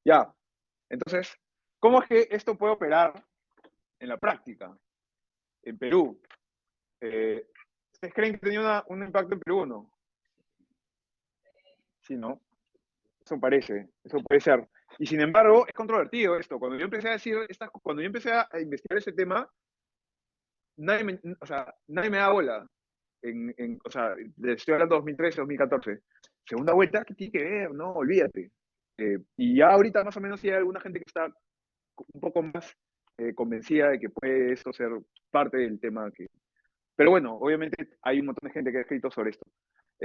Ya, entonces, ¿cómo es que esto puede operar en la práctica, en Perú? ¿Ustedes creen que tenía un impacto en Perú o no? Sí, ¿no? Eso puede ser. Y sin embargo, es controvertido esto. Cuando yo empecé a decir, cuando yo empecé a investigar ese tema, o sea, nadie me da bola. O sea, estoy hablando de 2013, 2014. Segunda vuelta, ¿qué tiene que ver? No, olvídate. Y ya ahorita más o menos sí hay alguna gente que está un poco más convencida de que puede eso ser parte del tema. Pero bueno, obviamente hay un montón de gente que ha escrito sobre esto.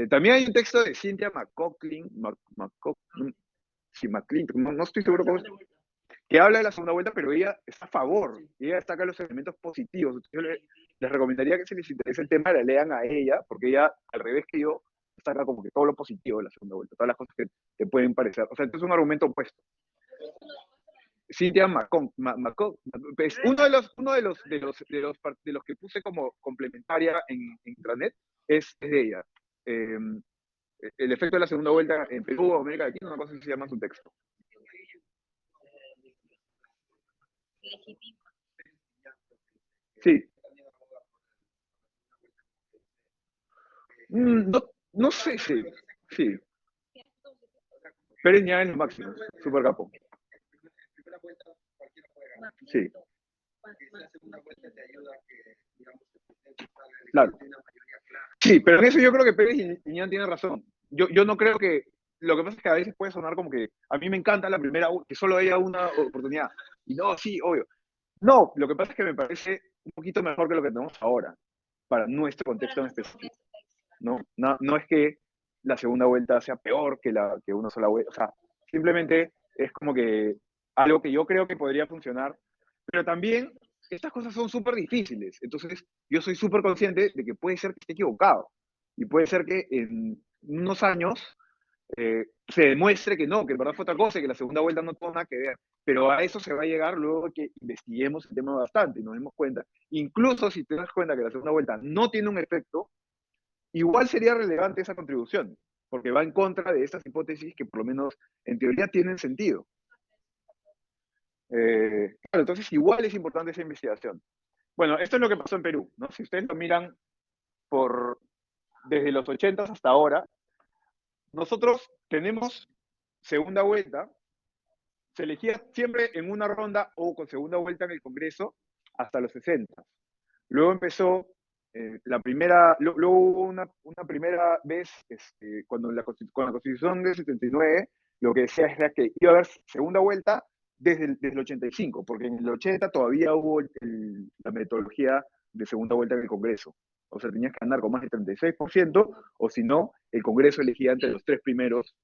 También hay un texto de Cynthia McCocklin, sí, McClintock, no estoy seguro cómo, que habla de la segunda vuelta, pero ella está a favor, y ella destaca los elementos positivos. Entonces les recomendaría que si les interesa el tema, la lean a ella, porque ella, al revés que yo, destaca como que todo lo positivo de la segunda vuelta, todas las cosas que te pueden parecer. O sea, esto es un argumento opuesto. Cynthia es uno de los que puse como complementaria en intranet, es de ella. Eh, el efecto de la segunda vuelta en Perú o América Latina, una cosa que se llama su texto. Sí. No, no sé si. Sí. Pérez ya en los máximos. Super capo. Sí. Claro. Sí, pero en eso yo creo que Pérez y Iñán tienen razón. Yo no creo que. Lo que pasa es que a veces puede sonar como que a mí me encanta la primera, que solo haya una oportunidad. Y no, sí, obvio. No, lo que pasa es que me parece un poquito mejor que lo que tenemos ahora, para nuestro contexto en específico. No es que la segunda vuelta sea peor que una sola vuelta. O sea, simplemente es como que algo que yo creo que podría funcionar. Pero también estas cosas son súper difíciles. Entonces, yo soy súper consciente de que puede ser que esté equivocado. Y puede ser que en unos años se demuestre que no, que en verdad fue otra cosa y que la segunda vuelta no tuvo nada que ver. Pero a eso se va a llegar luego de que investiguemos el tema bastante y nos demos cuenta. Incluso si te das cuenta que la segunda vuelta no tiene un efecto, igual sería relevante esa contribución, porque va en contra de estas hipótesis que por lo menos en teoría tienen sentido. Claro, entonces igual es importante esa investigación. Bueno, esto es lo que pasó en Perú, ¿no? Si ustedes lo miran por desde los 80 hasta ahora, nosotros tenemos segunda vuelta, se elegía siempre en una ronda o con segunda vuelta en el Congreso hasta los 60. Luego empezó luego hubo una primera vez, con la Constitución del 79, lo que decía era que iba a haber segunda vuelta desde el 85, porque en el 80 todavía hubo la metodología de segunda vuelta en el Congreso. O sea, tenías que andar con más del 36%, o si no, el Congreso elegía entre los tres primeros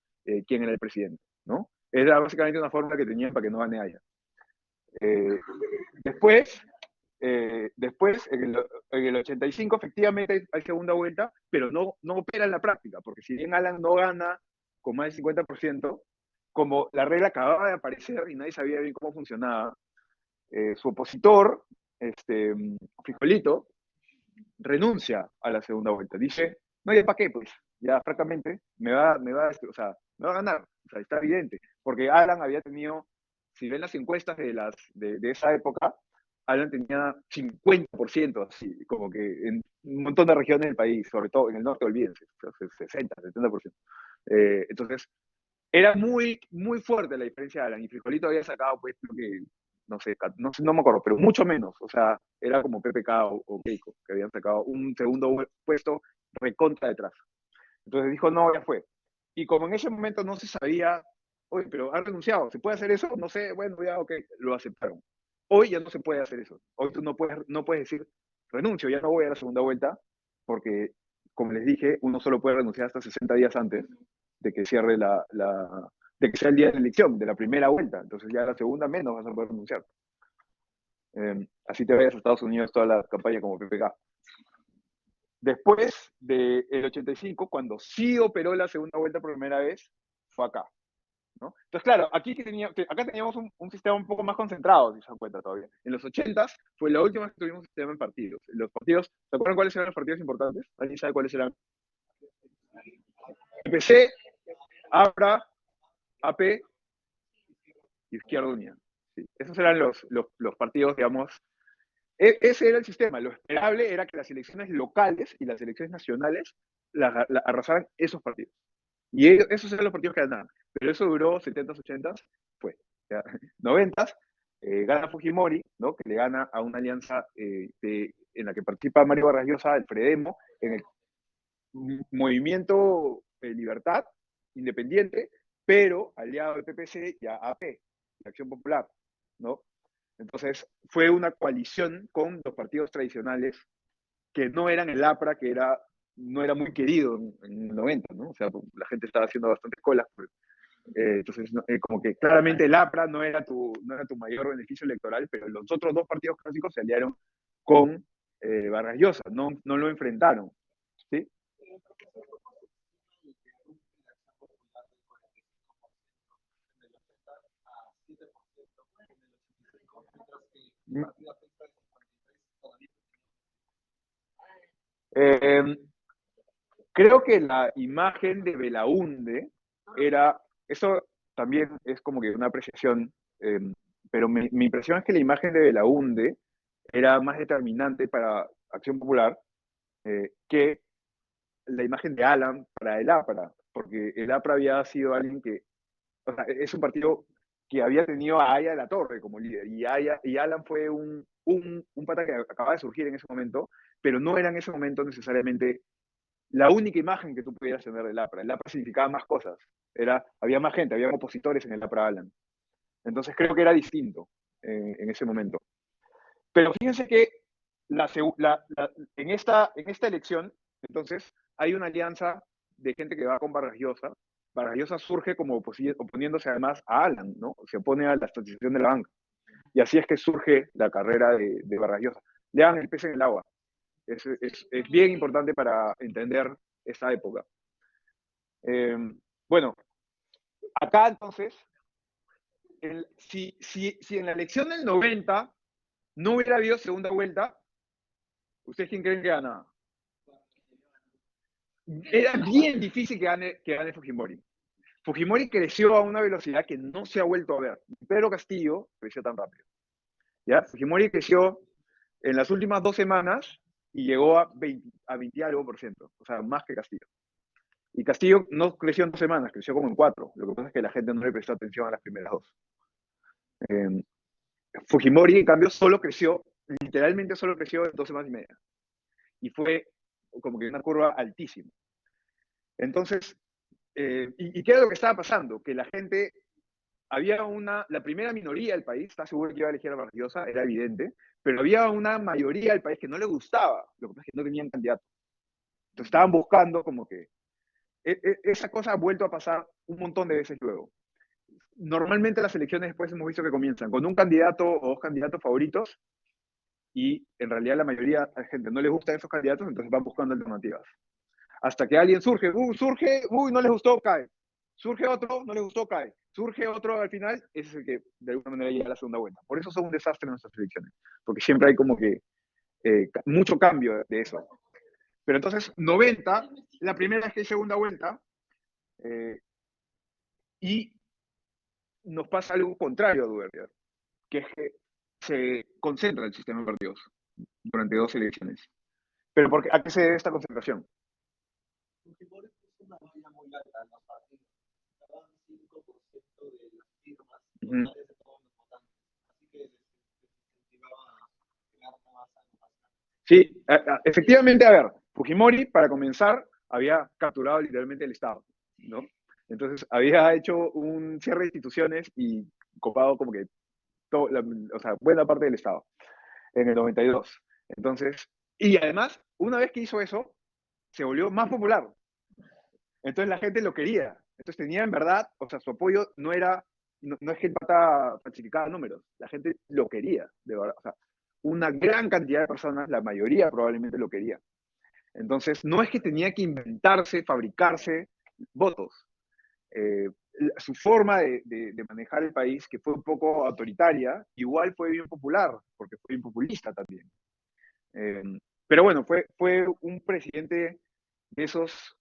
quién era el presidente, ¿no? Era básicamente una fórmula que tenían para que no gane haya. Eh, después, después, en el 85, efectivamente hay segunda vuelta, pero no opera en la práctica, porque si bien Alan no gana con más del 50%, como la regla acababa de aparecer y nadie sabía bien cómo funcionaba, su opositor, Frijolito, renuncia a la segunda vuelta. Dice, no, ya para qué, pues, ya francamente, o sea, me va a ganar, o sea, está evidente, porque Alan había tenido, si ven las encuestas de esa época, Alan tenía 50%, así, como que en un montón de regiones del país, sobre todo en el norte, olvídense, 60, 70%. Entonces, era muy, muy fuerte la diferencia de Alan, y Frijolito había sacado, pues, creo que, no me acuerdo, pero mucho menos, o sea, era como PPK o Keiko, que habían sacado un segundo puesto recontra detrás. Entonces dijo, no, ya fue. Y como en ese momento no se sabía, oye, pero han renunciado, ¿se puede hacer eso? No sé, bueno, ya, ok, lo aceptaron. Hoy ya no se puede hacer eso. Hoy tú no puedes decir, renuncio, ya no voy a la segunda vuelta, porque, como les dije, uno solo puede renunciar hasta 60 días antes de que cierre de que sea el día de la elección, de la primera vuelta. Entonces ya la segunda menos vas a poder renunciar. Así te vayas a Estados Unidos toda la campaña como PPK. Después del 85, cuando sí operó la segunda vuelta por primera vez, fue acá, ¿no? Entonces, claro, acá teníamos un sistema un poco más concentrado, si se dan cuenta todavía. En los 80 fue la última vez que tuvimos un sistema en partidos. Los partidos, ¿se acuerdan cuáles eran los partidos importantes? ¿Alguien sabe cuáles eran? PC, ABRA, AP, Izquierda Unida. Sí. Esos eran los partidos, digamos. Ese era el sistema. Lo esperable era que las elecciones locales y las elecciones nacionales arrasaran esos partidos. Y esos eran los partidos que ganaban. Pero eso duró 70s, 80s, fue. Ya, 90s, gana Fujimori, ¿no? Que le gana a una alianza en la que participa Mario Vargas Llosa, el Fredemo, en el Movimiento Libertad, independiente, pero aliado del PPC y AP, la Acción Popular, ¿no? Entonces, fue una coalición con los partidos tradicionales que no eran el APRA, no era muy querido en el 90, ¿no? O sea, la gente estaba haciendo bastantes colas. Pues, entonces, como que claramente el APRA no era tu mayor beneficio electoral, pero los otros dos partidos clásicos se aliaron con Vargas Llosa, no lo enfrentaron, ¿sí? Eh, Creo que la imagen de Belaunde eso también es como que una apreciación, eh, pero mi impresión es que la imagen de Belaunde era más determinante para Acción Popular que la imagen de Alan para el APRA, porque el APRA había sido alguien que, o sea, es un partido que había tenido a Aya de la Torre como líder, y Alan fue un pata que acababa de surgir en ese momento, pero no era en ese momento necesariamente la única imagen que tú pudieras tener del APRA. El APRA significaba más cosas. Había más gente, había opositores en el APRA Alan. Entonces creo que era distinto en ese momento. Pero fíjense que en esta elección, entonces, hay una alianza de gente que va con Vargas Llosa. Vargas Llosa surge como oponiéndose además a Alan, ¿no? Se opone a la estatización de la banca. Y así es que surge la carrera de Vargas Llosa. Le dan el pez en el agua. Es bien importante para entender esa época. Eh, bueno, acá entonces, si en la elección del 90 no hubiera habido segunda vuelta, ¿ustedes quién creen que ganaba? Era bien difícil que gane Fujimori. Fujimori creció a una velocidad que no se ha vuelto a ver. Pedro Castillo creció tan rápido. ¿Ya? Fujimori creció en las últimas 2 semanas y llegó a 20 y algo por ciento, o sea, más que Castillo. Y Castillo no creció en 2 semanas, creció como en 4. Lo que pasa es que la gente no le prestó atención a las primeras 2. Eh, Fujimori, en cambio, literalmente solo creció en 2 semanas y media. Y fue como que una curva altísima. Entonces, ¿y qué era lo que estaba pasando? Que la gente, la primera minoría del país, está seguro que iba a elegir a Vargas Llosa, era evidente, pero había una mayoría del país que no le gustaba, lo que pasa es que no tenían candidato. Entonces estaban buscando como que, esa cosa ha vuelto a pasar un montón de veces luego. Normalmente las elecciones después hemos visto que comienzan con un candidato o dos candidatos favoritos y en realidad la mayoría de la gente no les gustan esos candidatos, entonces van buscando alternativas. Hasta que alguien no les gustó, cae. Surge otro, no les gustó, cae. Surge otro al final, ese es el que de alguna manera llega a la segunda vuelta. Por eso son un desastre nuestras elecciones, porque siempre hay como que mucho cambio de eso. Pero entonces, 90, la primera es que hay segunda vuelta, y nos pasa algo contrario a Duverger, que es que se concentra el sistema de partidos durante 2 elecciones. ¿Pero a qué se debe esta concentración? Ujú. Sí, efectivamente, a ver, Fujimori, para comenzar, había capturado literalmente el Estado, ¿no? Entonces, había hecho un cierre de instituciones y copado como que o sea, buena parte del Estado en el 92. Entonces, y además, una vez que hizo eso, se volvió más popular. Entonces la gente lo quería. Entonces tenía en verdad, o sea, su apoyo no es que el pata falsificaba números, la gente lo quería, de verdad. O sea, una gran cantidad de personas, la mayoría probablemente lo quería. Entonces, no es que tenía que inventarse, fabricarse votos. Su forma de manejar el país, que fue un poco autoritaria, igual fue bien popular, porque fue bien populista también. Eh, pero bueno, fue un presidente de esos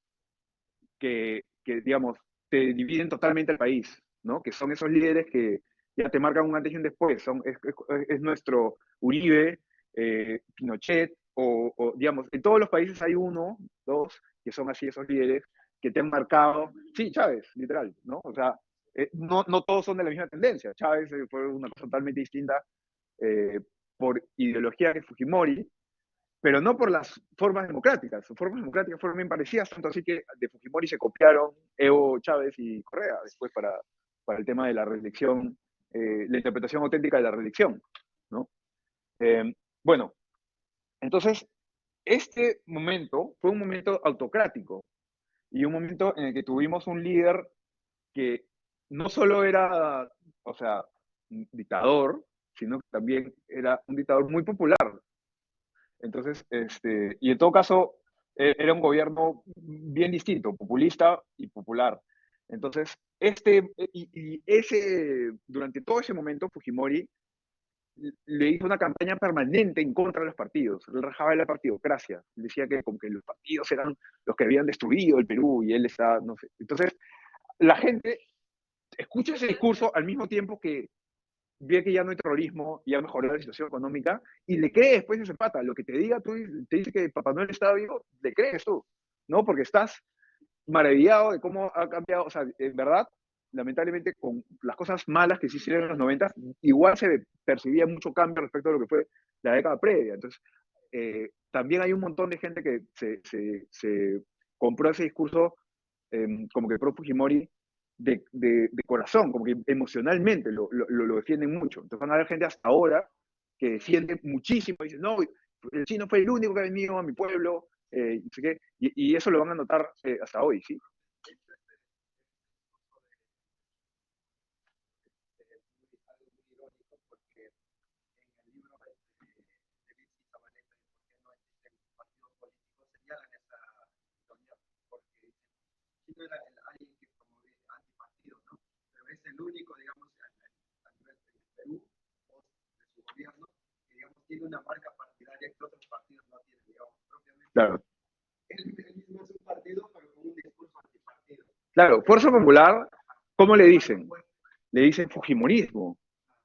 que, digamos, te dividen totalmente el país, ¿no? Que son esos líderes que ya te marcan un antes y un después. Es nuestro Uribe, Pinochet, digamos, en todos los países hay uno, dos, que son así esos líderes que te han marcado. Sí, Chávez, literal, ¿no? O sea, no todos son de la misma tendencia. Chávez fue una cosa totalmente distinta eh, por ideología que Fujimori, pero no por las formas democráticas. Sus formas democráticas fueron bien parecidas, tanto así que de Fujimori se copiaron Evo, Chávez y Correa después para el tema de la reelección, la interpretación auténtica de la reelección, ¿no? Bueno, entonces, este momento fue un momento autocrático y un momento en el que tuvimos un líder que no solo era, o sea, un dictador, sino que también era un dictador muy popular. Entonces, y en todo caso, era un gobierno bien distinto, populista y popular. Entonces, durante todo ese momento, Fujimori le hizo una campaña permanente en contra de los partidos. Él rajaba de la partidocracia. Decía que como que los partidos eran los que habían destruido el Perú y él está, no sé. Entonces, la gente escucha ese discurso al mismo tiempo que ve que ya no hay terrorismo y ha mejorado la situación económica y le cree después ese pata. Lo que te diga tú, te dice que Papá Noel está vivo, le crees tú, ¿no? Porque estás maravillado de cómo ha cambiado, o sea, en verdad, lamentablemente con las cosas malas que se hicieron en los 90, igual se percibía mucho cambio respecto a lo que fue la década previa. Entonces, también hay un montón de gente que se compró ese discurso como que pro Fujimori de corazón, como que emocionalmente lo defienden mucho. Entonces van a haber gente hasta ahora que defiende muchísimo, y dice, no, el chino fue el único que ha venido a mi pueblo, no sé qué, y eso lo van a notar hasta hoy, ¿sí? Claro. Claro, Fuerza Popular, ¿cómo le dicen? Le dicen Fujimorismo,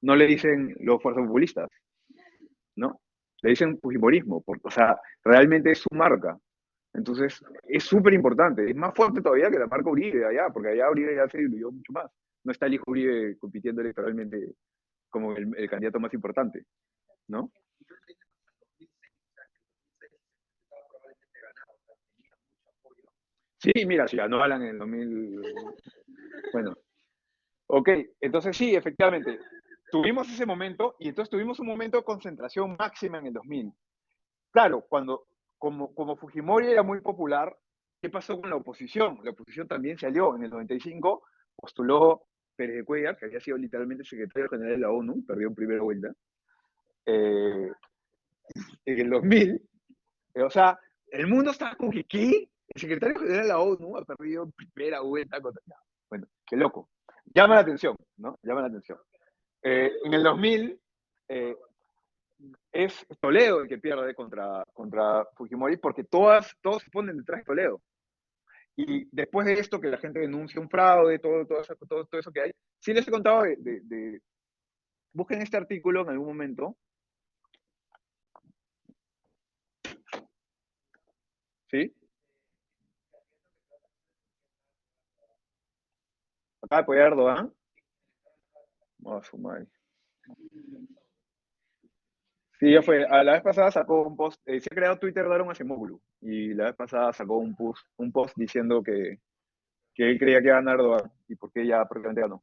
no le dicen los fuerzas populistas, ¿no? Le dicen Fujimorismo, o sea, realmente es su marca. Entonces, es súper importante, es más fuerte todavía que la marca Uribe allá, porque allá Uribe ya se diluyó mucho más. No está el hijo Uribe compitiendo electoralmente como el candidato más importante, ¿no? Sí, mira, si ganó Alan en el 2000. Bueno, ok, entonces sí, efectivamente, tuvimos ese momento y entonces tuvimos un momento de concentración máxima en el 2000. Claro, como Fujimori era muy popular, ¿qué pasó con la oposición? La oposición también salió en el 95, postuló Pérez de Cuellar, que había sido literalmente secretario general de la ONU, perdió en primera vuelta, eh, en el 2000, o sea, el mundo estaba con que, ¿qué? El secretario general de la ONU ha perdido en primera vuelta contra... No, bueno, qué loco. Llama la atención, ¿no? Llama la atención. En el 2000 eh, es Toledo el que pierde contra Fujimori porque todos se ponen detrás de Toledo. Y después de esto, que la gente denuncia un fraude, todo eso que hay, sí les he contado busquen este artículo en algún momento, ¿sí? Acaba de apoyar a Erdogan. Oh, su madre. Sí, ya fue. A la vez pasada sacó un post, se ha creado Twitter Daron Acemoglu, y la vez pasada sacó un post diciendo que él creía que iba a ganar Erdogan, y por qué ya prácticamente ganó.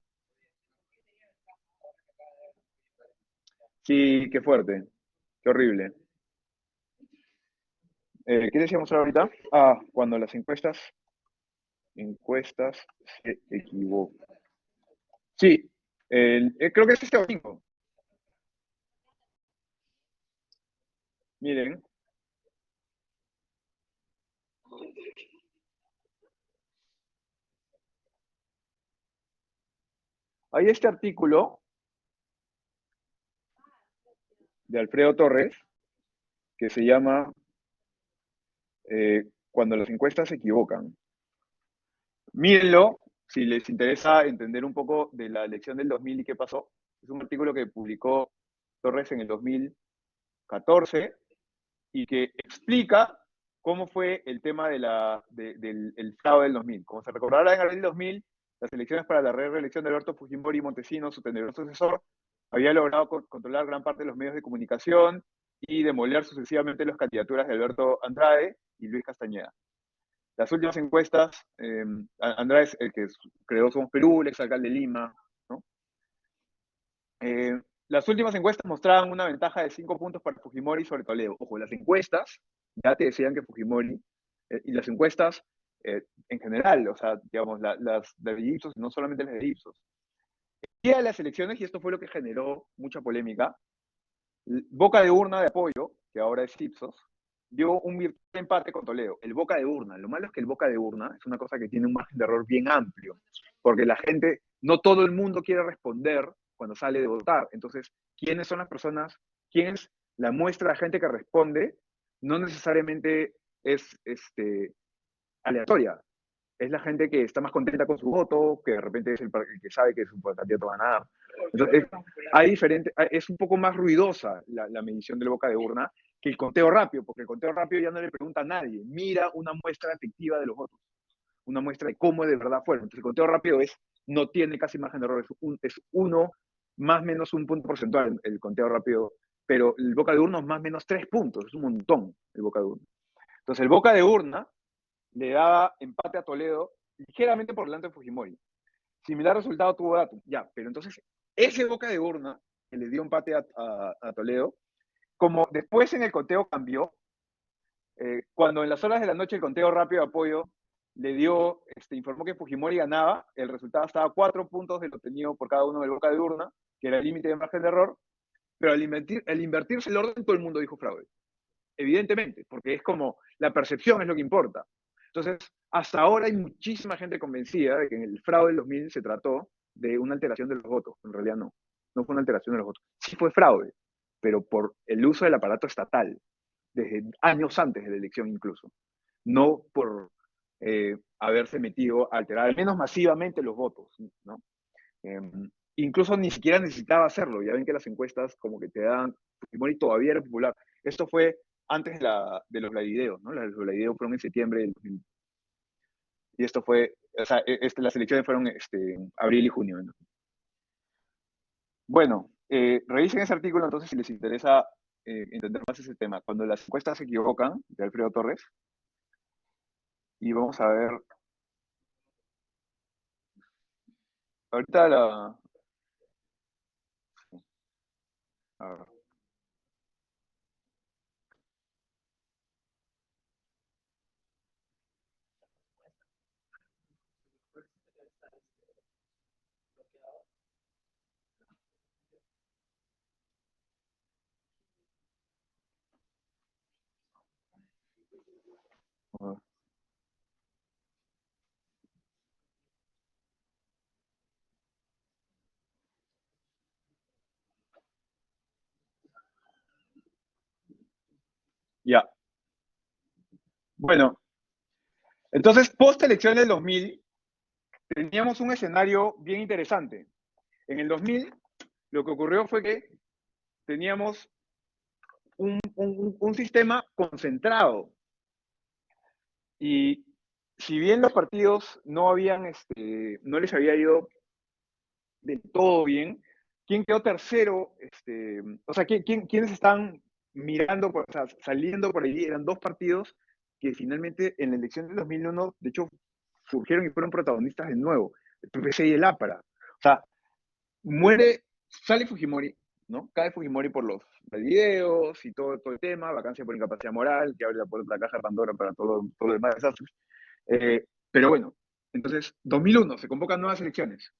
Sí, qué fuerte, qué horrible. ¿Qué decíamos ahorita? Ah, cuando las encuestas se equivocan. Sí, creo que es este domingo. Miren, hay este artículo de Alfredo Torres que se llama Cuando las encuestas se equivocan. Mírenlo si les interesa entender un poco de la elección del 2000 y qué pasó. Es un artículo que publicó Torres en el 2014 y que explica cómo fue el tema del el fraude del 2000. Como se recordará, en abril del 2000, las elecciones para la reelección de Alberto Fujimori Montesinos, su tenebroso sucesor, había logrado controlar gran parte de los medios de comunicación y demoler sucesivamente las candidaturas de Alberto Andrade y Luis Castañeda. Las últimas encuestas, Andrade es el que creó Somos Perú, el exalcalde de Lima, ¿no? Las últimas encuestas mostraban una ventaja de 5 puntos para Fujimori sobre Toledo. Ojo, las encuestas ya te decían que Fujimori, y las encuestas en general, o sea, digamos, las de Ipsos, no solamente las de Ipsos. El día de las elecciones, y esto fue lo que generó mucha polémica, Boca de Urna de Apoyo, que ahora es Ipsos, dio un virtual empate con Toledo. El Boca de Urna, lo malo es que el Boca de Urna es una cosa que tiene un margen de error bien amplio, porque la gente, no todo el mundo quiere responder cuando sale de votar. Entonces, ¿quiénes son las personas? ¿Quién es la muestra de gente que responde? No necesariamente es aleatoria. Es la gente que está más contenta con su voto, que de repente es el que sabe que su candidato va a ganar. Entonces, es un poco más ruidosa la medición del Boca de Urna que el conteo rápido, porque el conteo rápido ya no le pregunta a nadie, mira una muestra efectiva de los votos, una muestra de cómo de verdad fueron. Entonces, el conteo rápido no tiene casi margen de error, es uno más o menos un punto porcentual el conteo rápido, pero el Boca de Urna es más o menos 3 puntos, es un montón el Boca de Urna. Entonces, el Boca de Urna le daba empate a Toledo ligeramente por delante de Fujimori. Similar resultado tuvo Datum, ya, pero entonces ese Boca de Urna que le dio empate a Toledo, como después en el conteo cambió, cuando en las horas de la noche el conteo rápido de apoyo le dio, informó que Fujimori ganaba, el resultado estaba a 4 puntos de lo obtenido por cada uno del Boca de Urna, que era el límite de margen de error, pero al invertirse el orden todo el mundo dijo fraude. Evidentemente, porque es como la percepción es lo que importa. Entonces, hasta ahora hay muchísima gente convencida de que en el fraude del 2000 se trató de una alteración de los votos. En realidad no, no fue una alteración de los votos. Sí fue fraude, pero por el uso del aparato estatal, desde años antes de la elección incluso. No por haberse metido a alterar, al menos masivamente, los votos, ¿no? Incluso ni siquiera necesitaba hacerlo. Ya ven que las encuestas como que te dan, Fujimori todavía era popular. Esto fue antes de los Vladideos, ¿no? Los Vladideos fueron en septiembre del 2000. Y esto fue, o sea, las elecciones fueron en abril y junio, ¿no? Bueno, revisen ese artículo entonces si les interesa entender más ese tema. Cuando las encuestas se equivocan, de Alfredo Torres, y vamos a ver, ahorita a ver. A ver. Ya, bueno, entonces post elecciones del 2000 teníamos un escenario bien interesante. En el 2000 lo que ocurrió fue que teníamos un sistema concentrado. Y si bien los partidos no les había ido del todo bien, ¿quién quedó tercero? O sea, ¿quiénes están mirando, o sea, saliendo por ahí? Eran dos partidos que finalmente en la elección del 2001, de hecho, surgieron y fueron protagonistas de nuevo, el PPC y el APRA. O sea, sale Fujimori, ¿no? Cae Fujimori por los videos y todo el tema, vacancia por incapacidad moral, que abre la puerta de la caja de Pandora para todo los demás desastres. Pero bueno, entonces, 2001, se convocan nuevas elecciones.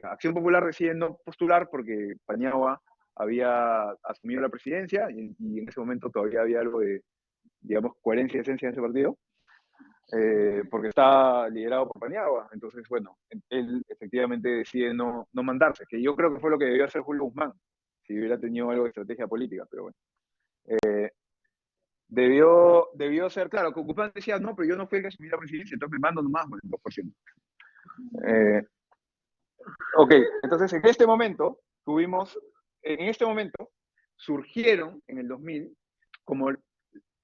Acción Popular decide no postular porque Paniagua había asumido la presidencia y en ese momento todavía había algo de, digamos, coherencia y esencia en ese partido, porque está liderado por Paniagua. Entonces, bueno, él efectivamente decide no mandarse, que yo creo que fue lo que debió hacer Julio Guzmán, si hubiera tenido algo de estrategia política, pero bueno. Debió ser, claro, que Guzmán decía, no, pero yo no fui el que asumí la presidencia, entonces me mando nomás el 2%. Ok, entonces en este momento, tuvimos, en este momento, surgieron en el 2000, como,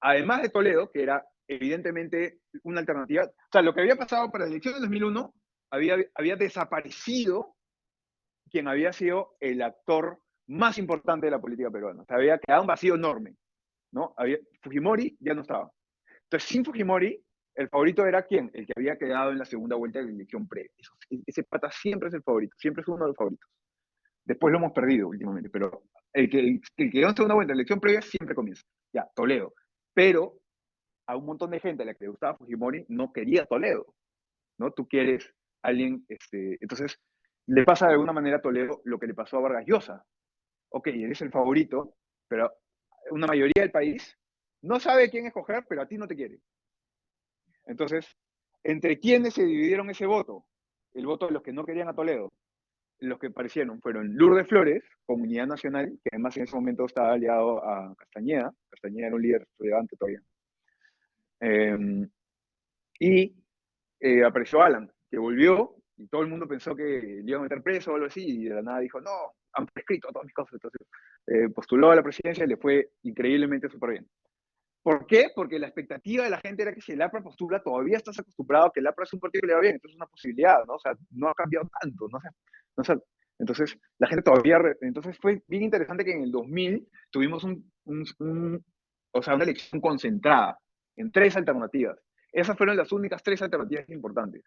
además de Toledo, que era evidentemente una alternativa, o sea, lo que había pasado para la elección del 2001, había desaparecido quien había sido el actor más importante de la política peruana. O sea, había quedado un vacío enorme, ¿no? Fujimori ya no estaba. Entonces, sin Fujimori, el favorito era ¿quién? El que había quedado en la segunda vuelta de la elección previa. Ese pata siempre es el favorito, siempre es uno de los favoritos. Después lo hemos perdido últimamente, pero el que quedó en segunda vuelta de la elección previa siempre comienza. Ya, Toledo. Pero a un montón de gente a la que le gustaba Fujimori no quería Toledo, ¿no? Tú quieres alguien, entonces le pasa de alguna manera a Toledo lo que le pasó a Vargas Llosa. Ok, eres el favorito, pero una mayoría del país no sabe quién escoger, pero a ti no te quiere. Entonces, ¿entre quiénes se dividieron ese voto? El voto de los que no querían a Toledo. Los que aparecieron fueron Lourdes Flores, con Unidad Nacional, que además en ese momento estaba aliado a Castañeda. Castañeda era un líder relevante todavía. Y apareció Alan, que volvió y todo el mundo pensó que le iban a meter preso o algo así, y de la nada dijo, no, han prescrito todas mis cosas. Entonces postuló a la presidencia y le fue increíblemente súper bien. ¿Por qué? Porque la expectativa de la gente era que si el APRA postula, todavía estás acostumbrado a que el APRA es un partido que le va bien, entonces es una posibilidad, ¿no? O sea, no ha cambiado tanto, ¿no? Entonces, la gente todavía, entonces fue bien interesante que en el 2000 tuvimos o sea, una elección concentrada en tres alternativas. Esas fueron las únicas tres alternativas importantes.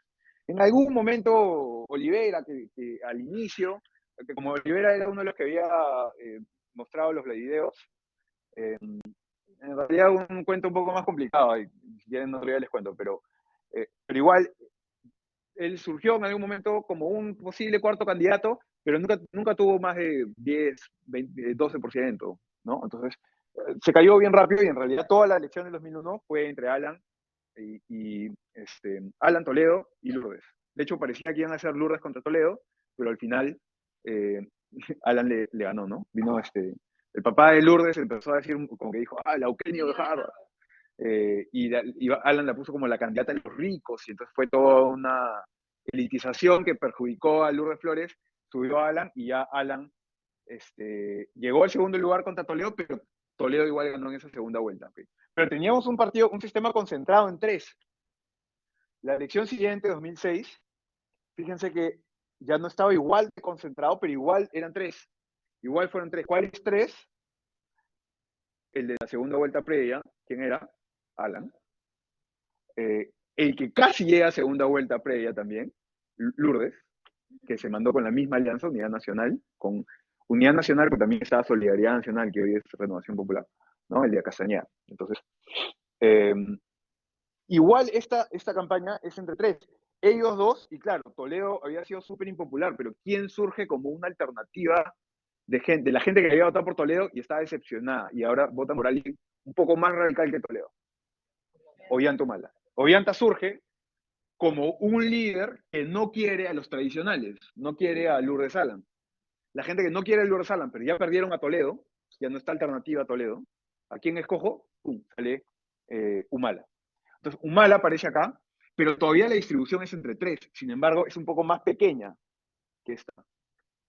En algún momento, Olivera, que al inicio, que como Olivera era uno de los que había mostrado los videos, eh, en realidad un cuento un poco más complicado, y ya en otro día les cuento, pero igual él surgió en algún momento como un posible cuarto candidato, pero nunca tuvo más de 10, 20, 12%, ¿no? Entonces, se cayó bien rápido y en realidad toda la elección del 2001 fue entre Alan Alan Toledo y Lourdes. De hecho, parecía que iban a hacer Lourdes contra Toledo, pero al final eh, Alan le ganó, ¿no? Vino el papá de Lourdes empezó a decir, como que dijo, la Eugenio de Harvard. Y Alan la puso como la candidata de los ricos, y entonces fue toda una elitización que perjudicó a Lourdes Flores, subió a Alan, y ya Alan llegó al segundo lugar contra Toledo, pero Toledo igual ganó en esa segunda vuelta. ¿Okay? Pero teníamos un sistema concentrado en tres. La elección siguiente, 2006, fíjense que ya no estaba igual de concentrado, pero igual eran tres. Igual fueron tres. ¿Cuáles tres? El de la segunda vuelta previa, ¿quién era? Alan. El que casi llega a segunda vuelta previa también, Lourdes, que se mandó con la misma alianza, Unidad Nacional, con Unidad Nacional, pero también estaba Solidaridad Nacional, que hoy es Renovación Popular, ¿no? El de Castañeda. Entonces, eh, igual esta campaña es entre tres. Ellos dos, y claro, Toledo había sido súper impopular, pero ¿quién surge como una alternativa de la gente que había votado por Toledo y estaba decepcionada y ahora vota por alguien un poco más radical que Toledo? Ollanta Humala. Ollanta surge como un líder que no quiere a los tradicionales, no quiere a Lourdes Alan. La gente que no quiere a Lourdes Alan, pero ya perdieron a Toledo, ya no está alternativa a Toledo, ¿a quién escojo? ¡Pum! Sale Humala. Entonces, Humala aparece acá, pero todavía la distribución es entre tres. Sin embargo, es un poco más pequeña que esta.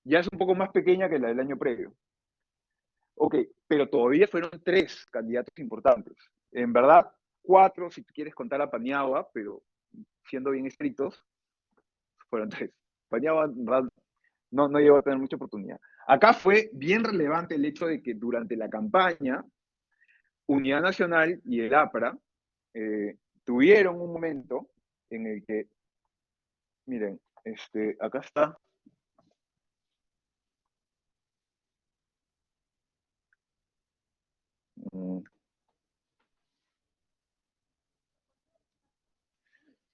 Ya es un poco más pequeña que la del año previo. Ok, pero todavía fueron tres candidatos importantes. En verdad, cuatro si tú quieres contar a Paniagua, pero siendo bien estrictos, fueron tres. Paniagua no llegó a tener mucha oportunidad. Acá fue bien relevante el hecho de que durante la campaña, Unidad Nacional y el APRA tuvieron un momento en el que, miren, acá está.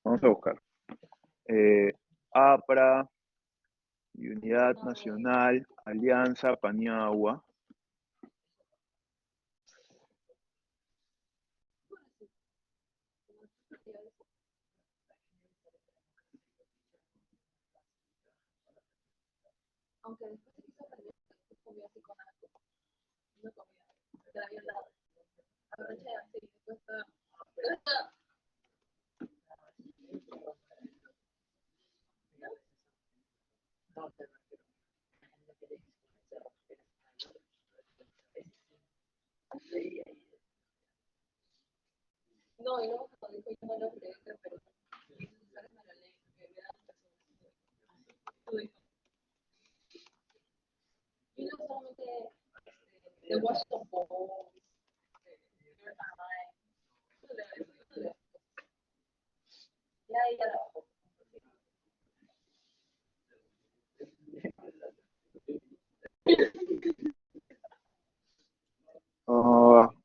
Vamos a buscar. APRA, Unidad Nacional, Alianza, Paniagua. Aunque después se quiso perder, comió así con algo. No comía, se la había dado. Aproveché así, después está.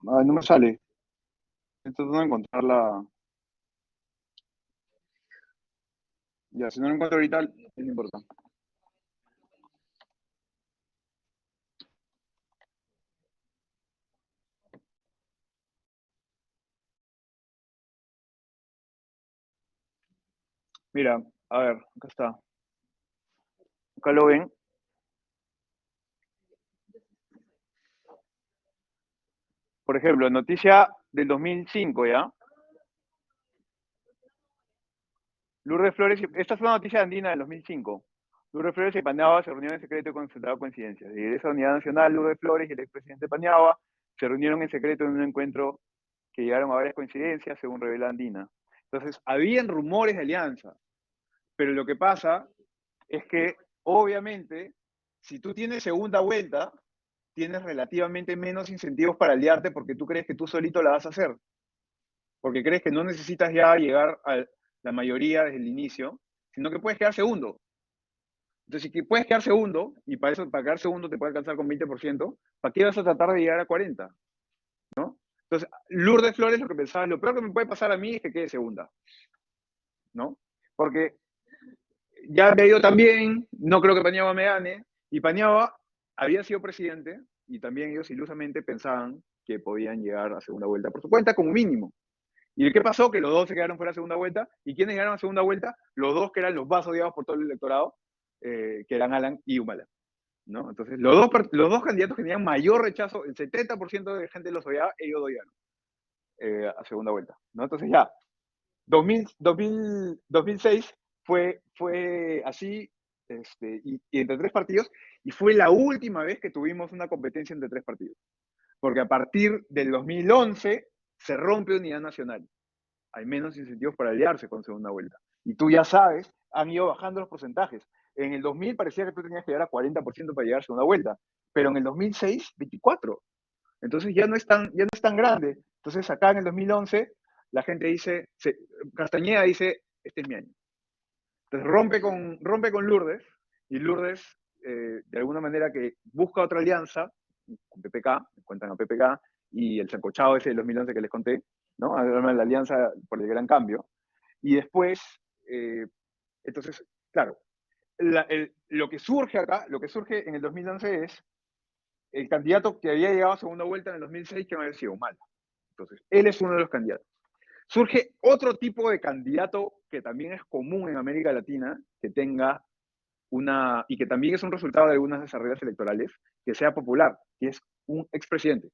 No me sale. Estoy tratando de encontrarla. Ya, si no lo encuentro ahorita, no importa. Mira, a ver, acá está. Acá lo ven. Por ejemplo, noticia del 2005, ¿ya? Lourdes Flores, esta es una noticia andina del 2005. Lourdes Flores y Paniagua se reunieron en secreto con consultado coincidencias. De esa unidad nacional, Lourdes Flores y el expresidente Paniagua se reunieron en secreto en un encuentro que llegaron a varias coincidencias, según revela Andina. Entonces, habían rumores de alianza, pero lo que pasa es que, obviamente, si tú tienes segunda vuelta, tienes relativamente menos incentivos para aliarte porque tú crees que tú solito la vas a hacer, porque crees que no necesitas ya llegar a la mayoría desde el inicio, sino que puedes quedar segundo. Entonces, si puedes quedar segundo, y para eso, para quedar segundo te puede alcanzar con 20%, ¿para qué vas a tratar de llegar a 40%? ¿No? Entonces, Lourdes Flores lo que pensaba, lo peor que me puede pasar a mí es que quede segunda, ¿no? Porque ya me ha ido también, no creo que Paniagua me gane, y Paniagua había sido presidente, y también ellos ilusamente pensaban que podían llegar a segunda vuelta por su cuenta como mínimo. ¿Y qué pasó? Que los dos se quedaron fuera de segunda vuelta, y ¿quiénes llegaron a segunda vuelta? Los dos que eran los más odiados por todo el electorado, que eran Alan y Humala, ¿no? Entonces, los dos candidatos que tenían mayor rechazo, el 70% de gente los odiaba, ellos odiaron a segunda vuelta, ¿no? Entonces ya, 2006 fue así, y entre tres partidos, y fue la última vez que tuvimos una competencia entre tres partidos. Porque a partir del 2011 se rompe unidad nacional. Hay menos incentivos para aliarse con segunda vuelta. Y tú ya sabes, han ido bajando los porcentajes. En el 2000 parecía que tú tenías que llegar a 40% para llegar a segunda vuelta, pero en el 2006, 24%. Entonces ya no es tan grande. Entonces acá en el 2011 la gente dice, Castañeda dice, este es mi año. Entonces rompe con Lourdes, y Lourdes, de alguna manera, que busca otra alianza con PPK, cuentan a PPK, y el sancochado ese del 2011 que les conté, ¿no? La alianza por el gran cambio. Y después, entonces, claro, lo que surge acá, lo que surge en el 2011 es el candidato que había llegado a segunda vuelta en el 2006, que no había sido mal. Entonces, él es uno de los candidatos. Surge otro tipo de candidato que también es común en América Latina, que tenga y que también es un resultado de algunas desarrollos electorales, que sea popular, que es un expresidente,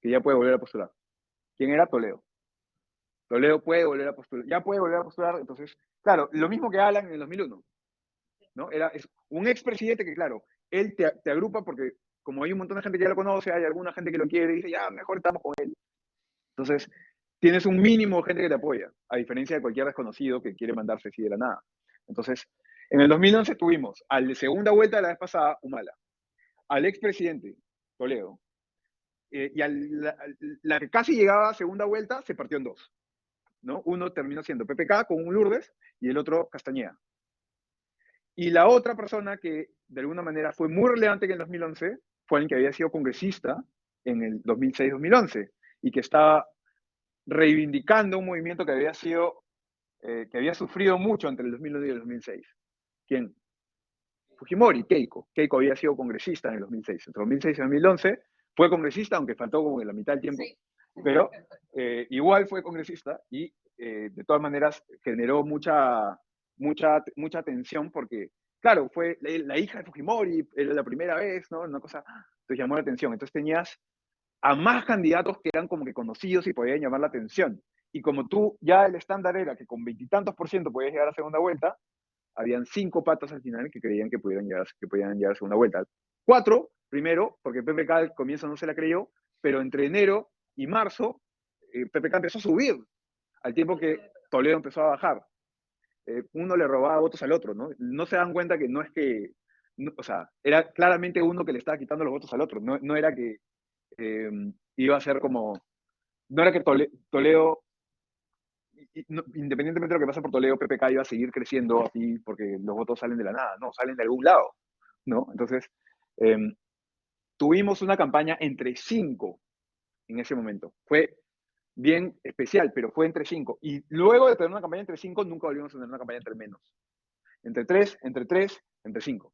que ya puede volver a postular. ¿Quién era? Toledo. Toledo puede volver a postular, ya puede volver a postular, entonces, claro, lo mismo que Alan en el 2001, ¿no? Es un expresidente que, claro, él te agrupa porque como hay un montón de gente que ya lo conoce, hay alguna gente que lo quiere y dice, ya, mejor estamos con él. Entonces, tienes un mínimo de gente que te apoya, a diferencia de cualquier desconocido que quiere mandarse así de la nada. Entonces, en el 2011 tuvimos al de segunda vuelta de la vez pasada, Humala, al expresidente, Toledo, y la que casi llegaba a segunda vuelta se partió en dos, ¿no? Uno terminó siendo PPK con un Lourdes y el otro Castañeda. Y la otra persona que de alguna manera fue muy relevante en el 2011 fue alguien que había sido congresista en el 2006-2011 y que estaba reivindicando un movimiento que había sido, que había sufrido mucho entre el 2001 y el 2006. ¿Quién? Fujimori, Keiko. Keiko había sido congresista en el 2006. Entre 2006 y 2011 fue congresista, aunque faltó como en la mitad del tiempo, sí, pero igual fue congresista y de todas maneras generó mucha tensión porque, claro, fue la hija de Fujimori, era la primera vez, ¿no? Una cosa, entonces llamó la atención. Entonces tenías a más candidatos que eran como que conocidos y podían llamar la atención. Y como tú, ya el estándar era que con veintitantos por ciento podías llegar a segunda vuelta, habían 5 patas al final que creían que podían llegar a segunda vuelta. 4, primero, porque PPK al comienzo no se la creyó, pero entre enero y marzo, PPK empezó a subir, al tiempo que Toledo empezó a bajar. Uno le robaba votos al otro, ¿no? No se dan cuenta que o sea, era claramente uno que le estaba quitando los votos al otro, no era que eh, iba a ser como, no era que Toledo, independientemente de lo que pasa por Toledo, PPK iba a seguir creciendo así porque los votos salen de la nada, no, salen de algún lado, ¿no? Entonces, eh, tuvimos una campaña entre cinco en ese momento. Fue bien especial, pero fue entre cinco. Y luego de tener una campaña entre cinco, nunca volvimos a tener una campaña entre menos. Entre tres, entre cinco.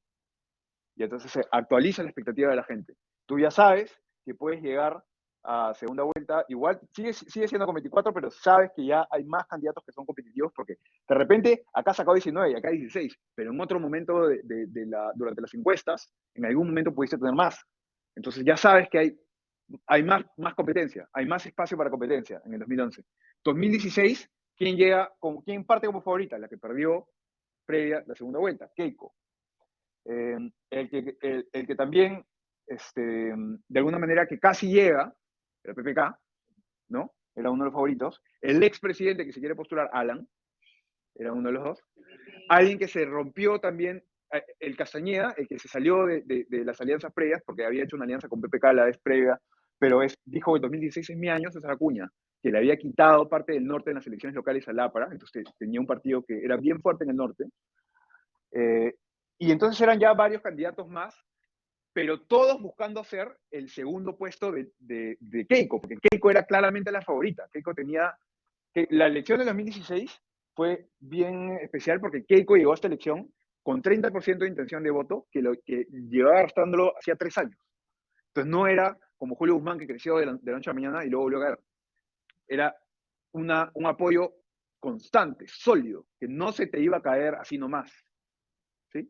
Y entonces se actualiza la expectativa de la gente. Tú ya sabes que puedes llegar a segunda vuelta, igual sigue siendo con 24, pero sabes que ya hay más candidatos que son competitivos porque de repente acá sacó 19 y acá 16, pero en otro momento durante las encuestas, en algún momento pudiste tener más. Entonces ya sabes que hay más competencia, hay más espacio para competencia en el 2011. 2016, ¿quién parte como favorita? La que perdió previa la segunda vuelta, Keiko. El que también, de alguna manera, que casi llega, el PPK, ¿no? Era uno de los favoritos. El expresidente que se quiere postular, Alan, era uno de los dos. Alguien que se rompió también, el Castañeda, el que se salió de las alianzas previas, porque había hecho una alianza con PPK la vez previa, pero dijo que 2016 es mi año, César Acuña, que le había quitado parte del norte en las elecciones locales a Lápara, entonces tenía un partido que era bien fuerte en el norte. Y entonces eran ya varios candidatos más, pero todos buscando hacer el segundo puesto de Keiko, porque Keiko era claramente la favorita. Keiko tenía. La elección de 2016 fue bien especial porque Keiko llegó a esta elección con 30% de intención de voto, que llevaba arrastrándolo hacía 3 años. Entonces no era como Julio Guzmán, que creció de la noche a la mañana y luego volvió a caer. Era un apoyo constante, sólido, que no se te iba a caer así nomás. ¿Sí?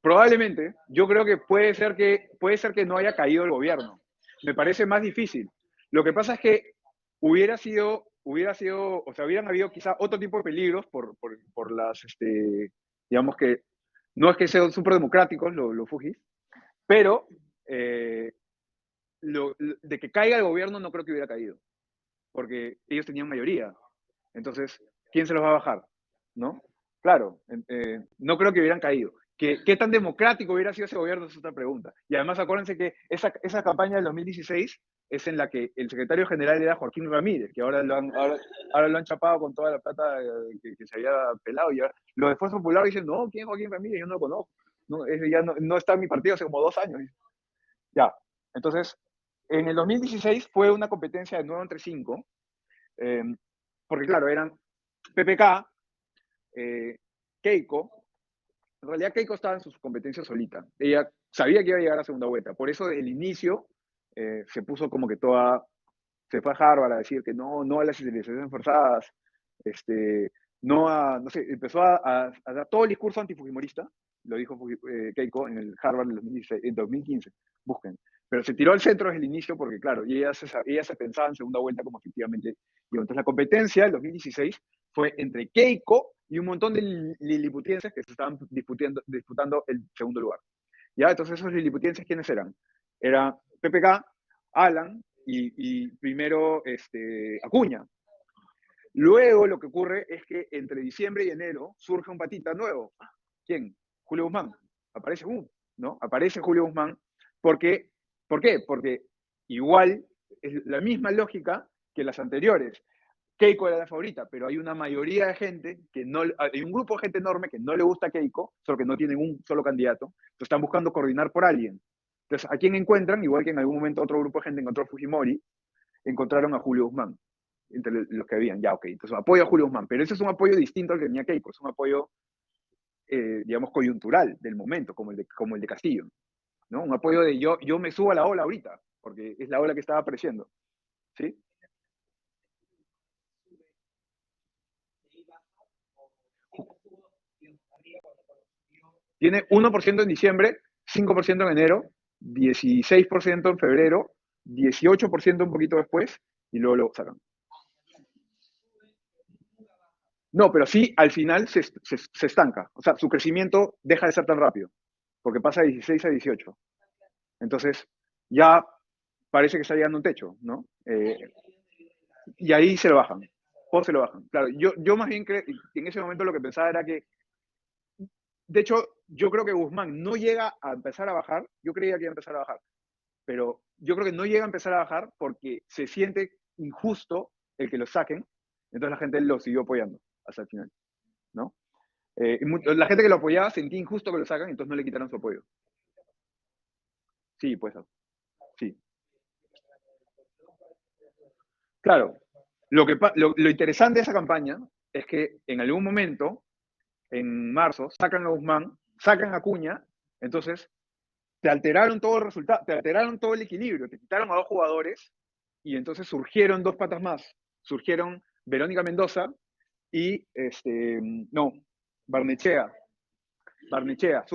Probablemente, yo creo que puede ser que no haya caído el gobierno. Me parece más difícil. Lo que pasa es que o sea, hubieran habido quizá otro tipo de peligros por digamos que, no es que sean súper democráticos los Fujis, pero eh, de que caiga el gobierno no creo que hubiera caído, porque ellos tenían mayoría. Entonces, ¿quién se los va a bajar? ¿No? Claro, no creo que hubieran caído. ¿Qué tan democrático hubiera sido ese gobierno? Es otra pregunta. Y además acuérdense que esa campaña del 2016 es en la que el secretario general era Joaquín Ramírez, que ahora lo han chapado con toda la plata que se había pelado. Y ahora, los de Fuerza Popular dicen, no, ¿quién es Joaquín Ramírez? Yo no lo conozco. No, ese ya no está en mi partido hace como 2 años. Ya, entonces, en el 2016 fue una competencia de 9 entre 5, eh, porque claro, eran PPK, Keiko. En realidad Keiko estaba en sus competencias solita. Ella sabía que iba a llegar a segunda vuelta. Por eso el inicio se puso como que se fue a Harvard a decir que no a las civilizaciones forzadas, no sé, empezó a dar todo el discurso antifujimorista, lo dijo Keiko en el Harvard en 2015, busquen. Pero se tiró al centro desde el inicio porque, claro, y ella se pensaba en segunda vuelta como efectivamente. Y entonces la competencia del 2016 fue entre Keiko y un montón de liliputienses que se estaban disputando el segundo lugar. ¿Ya? Entonces esos liliputienses, ¿quiénes eran? Era PPK, Alan y primero Acuña. Luego lo que ocurre es que entre diciembre y enero surge un patita nuevo. ¿Quién? Julio Guzmán. Aparece ¿no? Aparece Julio Guzmán. Porque, ¿por qué? Porque igual es la misma lógica que las anteriores. Keiko era la favorita, pero hay una mayoría de gente hay un grupo de gente enorme que no le gusta a Keiko, solo que no tienen un solo candidato, entonces están buscando coordinar por alguien. Entonces, ¿a quién encuentran? Igual que en algún momento otro grupo de gente encontró a Fujimori, encontraron a Julio Guzmán, entre los que habían, ya, ok, entonces apoyo a Julio Guzmán, pero ese es un apoyo distinto al que tenía Keiko, es un apoyo, digamos, coyuntural del momento, como el de Castillo, ¿no? Un apoyo de yo me subo a la ola ahorita, porque es la ola que estaba apareciendo, ¿sí? Tiene 1% en diciembre, 5% en enero, 16% en febrero, 18% un poquito después, y luego lo sacan. No, pero sí, al final se estanca. O sea, su crecimiento deja de ser tan rápido, porque pasa de 16 a 18. Entonces, ya parece que está llegando a un techo, ¿no? y ahí se lo bajan, o se lo bajan. Claro, yo más bien en ese momento lo que pensaba era que, de hecho, yo creo que Guzmán no llega a empezar a bajar, yo creía que iba a empezar a bajar, pero yo creo que no llega a empezar a bajar porque se siente injusto el que lo saquen, entonces la gente lo siguió apoyando hasta el final, ¿no? La gente que lo apoyaba sentía injusto que lo sacan, entonces no le quitaron su apoyo. Sí, pues sí. Claro, lo interesante de esa campaña es que en algún momento, en marzo, sacan a Guzmán, sacan a Acuña, entonces te alteraron todo el resultado, te alteraron todo el equilibrio, te quitaron a dos jugadores y entonces surgieron dos patas más. Surgieron Verónica Mendoza y no, Barnechea. Barnechea,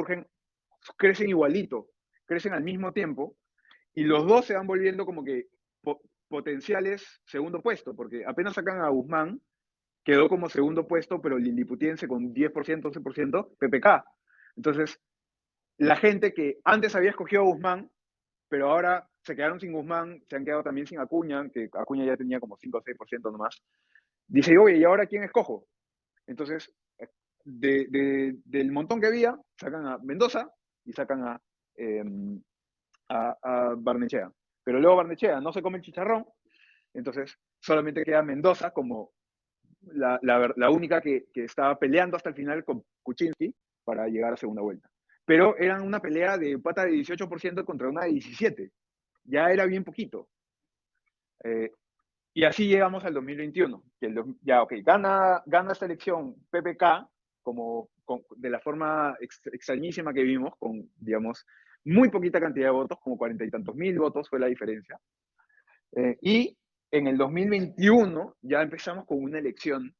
crecen igualito, crecen al mismo tiempo y los dos se van volviendo como que potenciales segundo puesto, porque apenas sacan a Guzmán, quedó como segundo puesto, pero el liliputiense con 10%, 11%, PPK. Entonces, la gente que antes había escogido a Guzmán, pero ahora se quedaron sin Guzmán, se han quedado también sin Acuña, que Acuña ya tenía como 5 o 6% nomás, dice, oye, ¿y ahora quién escojo? Entonces, del montón que había, sacan a Mendoza y sacan eh, a Barnechea. Pero luego Barnechea no se come el chicharrón, entonces solamente queda Mendoza como la única que estaba peleando hasta el final con Kuczynski para llegar a segunda vuelta. Pero eran una pelea de pata de 18% contra una de 17%. Ya era bien poquito. Eh, y así llegamos al 2021. Que ya, ok, gana esta elección PPK de la forma extrañísima que vimos, con, digamos, muy poquita cantidad de votos, como 40 y tantos mil votos fue la diferencia. Y en el 2021 ya empezamos con una elección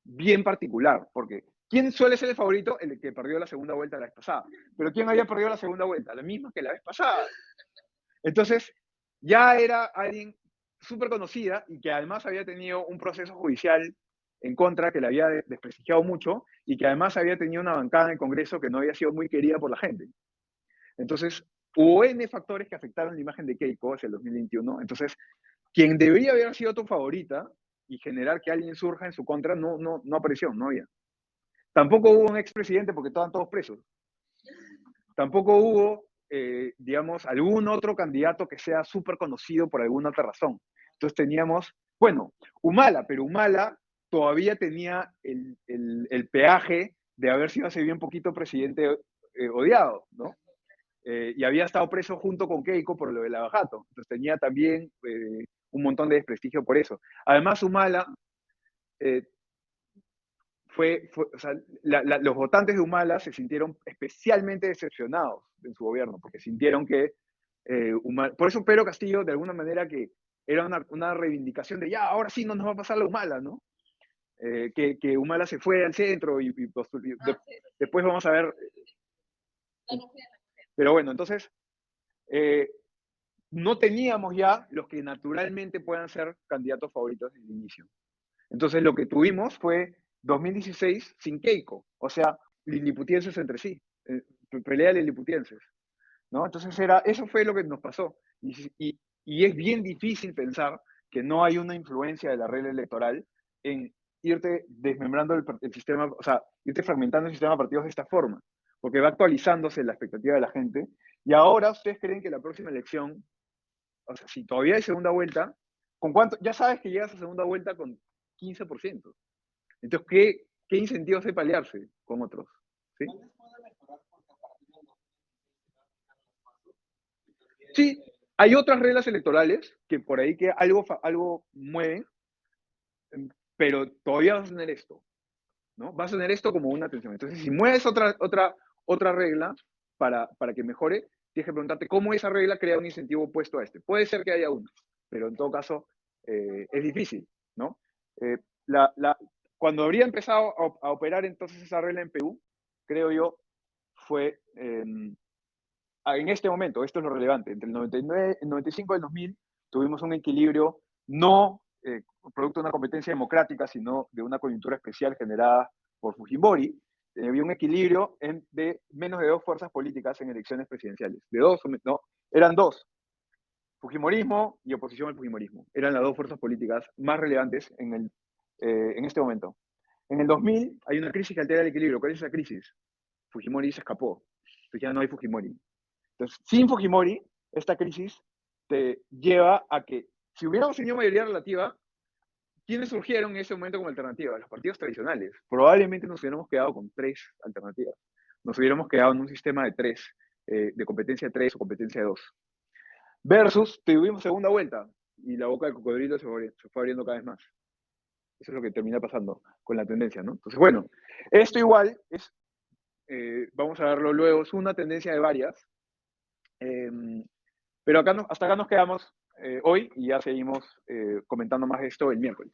bien particular, porque ¿quién suele ser el favorito? El que perdió la segunda vuelta la vez pasada. Pero ¿quién había perdido la segunda vuelta? La misma que la vez pasada. Entonces, ya era alguien súper conocida y que además había tenido un proceso judicial en contra que la había desprestigiado mucho y que además había tenido una bancada en el Congreso que no había sido muy querida por la gente. Entonces, hubo N factores que afectaron la imagen de Keiko hacia el 2021. Entonces, quien debería haber sido tu favorita y generar que alguien surja en su contra, no apareció, no había. Tampoco hubo un expresidente porque estaban todos presos. Tampoco hubo, digamos, algún otro candidato que sea súper conocido por alguna otra razón. Entonces teníamos, bueno, Humala, pero Humala todavía tenía el peaje de haber sido hace bien poquito presidente odiado, ¿no? Y había estado preso junto con Keiko por lo del Lavajato. Entonces tenía también un montón de desprestigio por eso. Además, Humala eh, o sea, los votantes de Humala se sintieron especialmente decepcionados en su gobierno, porque sintieron que por eso Pedro Castillo, de alguna manera, que era una reivindicación de ya, ahora sí no nos va a pasar la Humala, ¿no? Que Humala se fue al centro después vamos a ver. Pero bueno, entonces, eh, no teníamos ya los que naturalmente puedan ser candidatos favoritos desde el inicio. Entonces lo que tuvimos fue 2016 sin Keiko, o sea, liliputienses entre sí, pelea de liliputienses, ¿no? Entonces eso fue lo que nos pasó. Y es bien difícil pensar que no hay una influencia de la regla electoral en irte desmembrando el sistema, o sea, irte fragmentando el sistema de partidos de esta forma, porque va actualizándose la expectativa de la gente. Y ahora ustedes creen que la próxima elección, o sea, si todavía hay segunda vuelta, ¿con cuánto? Ya sabes que llegas a segunda vuelta con 15%. Entonces, ¿qué incentivos hay para aliarse con otros? ¿Sí? Sí, hay otras reglas electorales que por ahí que algo mueven, pero todavía vas a tener esto, ¿no? Vas a tener esto como una tensión. Entonces, si mueves otra regla para que mejore, tienes que preguntarte cómo esa regla crea un incentivo opuesto a este. Puede ser que haya uno, pero en todo caso es difícil, ¿no? Eh, la, la, cuando habría empezado a operar entonces esa regla en Perú, creo yo, fue en este momento, esto es lo relevante, entre el 99, el 95 y el 2000 tuvimos un equilibrio no producto de una competencia democrática, sino de una coyuntura especial generada por Fujimori. Había un equilibrio de menos de dos fuerzas políticas en elecciones presidenciales. De dos, no, eran dos. Fujimorismo y oposición al Fujimorismo. Eran las dos fuerzas políticas más relevantes en este momento. En el 2000 hay una crisis que altera el equilibrio. ¿Cuál es esa crisis? Fujimori se escapó. Entonces ya no hay Fujimori. Entonces, sin Fujimori, esta crisis te lleva a que, si hubiéramos tenido mayoría relativa, ¿quiénes surgieron en ese momento como alternativa? Los partidos tradicionales. Probablemente nos hubiéramos quedado con tres alternativas. Nos hubiéramos quedado en un sistema de tres, de competencia 3 o competencia 2. Versus, tuvimos segunda vuelta y la boca del cocodrilo se fue abriendo cada vez más. Eso es lo que termina pasando con la tendencia, ¿no? Entonces, bueno, esto igual es, vamos a verlo luego, es una tendencia de varias, eh, pero acá hasta acá nos quedamos hoy y ya seguimos comentando más de esto el miércoles.